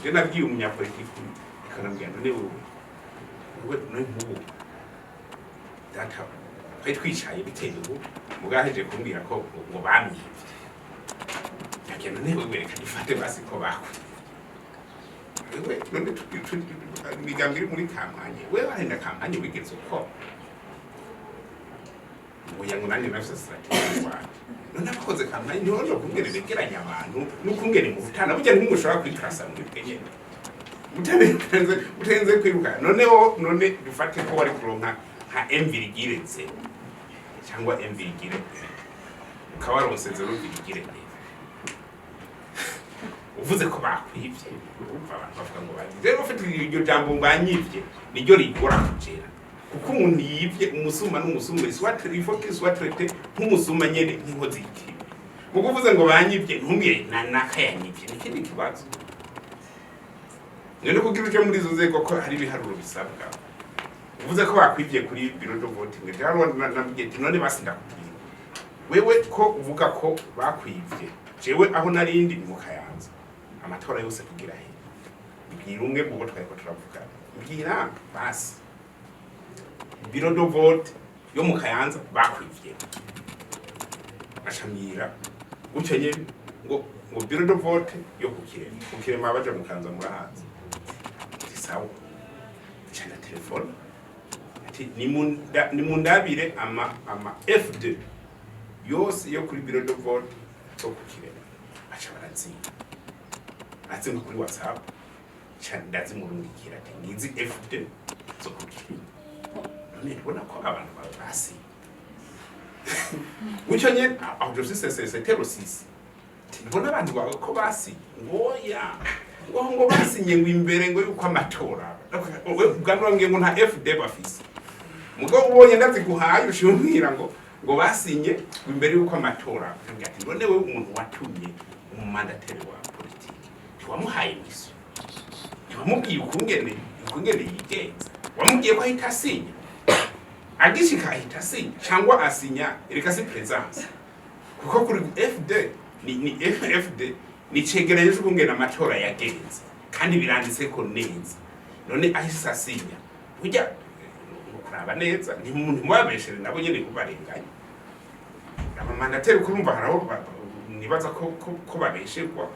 je nabwiye umunyapolitiki ikanambwira none wowe nk'ubu data twari twicaye biteye ubu mugaheje kumbwira ko ngo bamyivye yagenda none wewe reka dufate basi ko bakwe wewe none imigambi iri muri kampanye wewe wahenda kampanye wigeze uko oya ngo nanje nafise strategy wawe none abakoze kampanye ntiwoje kumbwira begeranya abantu n'ukungene mu butana burya ntimushobora kwitrasa mu bwenyene utenze kwiruka none dufate ko wari kuronka nka Niteretse cyangwa Niteretse ukabaronseze Niteretse uvuze ko bakwivye urumva abantu bavuga ngo rero ufite iryo jambo mbanyivye niryo rigora kugera kuko umuntu yivye umusuma n'umusuma soit traité nk'umusuma nyene nk'inkozi y'ikibi mugo uvuze ngo banyivye ntumye nakayanyivye n'ikindi kibazo none kugira uje muri izo nzego ko hari ibiharuro bisabwa uvuze ko bakwivye kuri biro de voting rero nabwiye none basinda kubwira wewe ko uvuga ko bakwivye jewe aho narindi mu Kayanza amatora yose kugira he mbwira umwe mu botwaye ko turavuga mbwira basi biro de vote yo mu Kayanza bakwivye ashamira ucenye ngo biro de vote yo kukirema abaje mu Kayanza murahaza sawa cyane telefone ati ni mundabire ama F2 yose yo kuri biro de vote to kukirema acha baratsinga kuri WhatsApp cyane ndazi mu rungikira ati ngizi F2 zo kukirema none ubona ko abantu basi ucenye aho je c'est terroriste tibona abantu bawe ko basi ngoya ngo basinye ngo imbere ngo yuko amatora ubwanura ngo nta FD bafise mugabo ubonye ndazi guhaye ushimwira ngo basinye imbere yuko amatora ati none we umuntu watumye umumandateri wa politike tiwamuhaye miso tiwamubwiye ukungene yigenza wamubwiye ko ahita asinya agishika ahita asinya cyangwa asinya reka si presence kuko kuri FD ni FD ni cegereje ukungena amatora yagenze kandi biranditse ko neza none ahise asinya burya kuraba neza ni umuntu mwabeshere nabo nyene kubarenganya abamandateri kurumva haraho nibaza ko babesherwa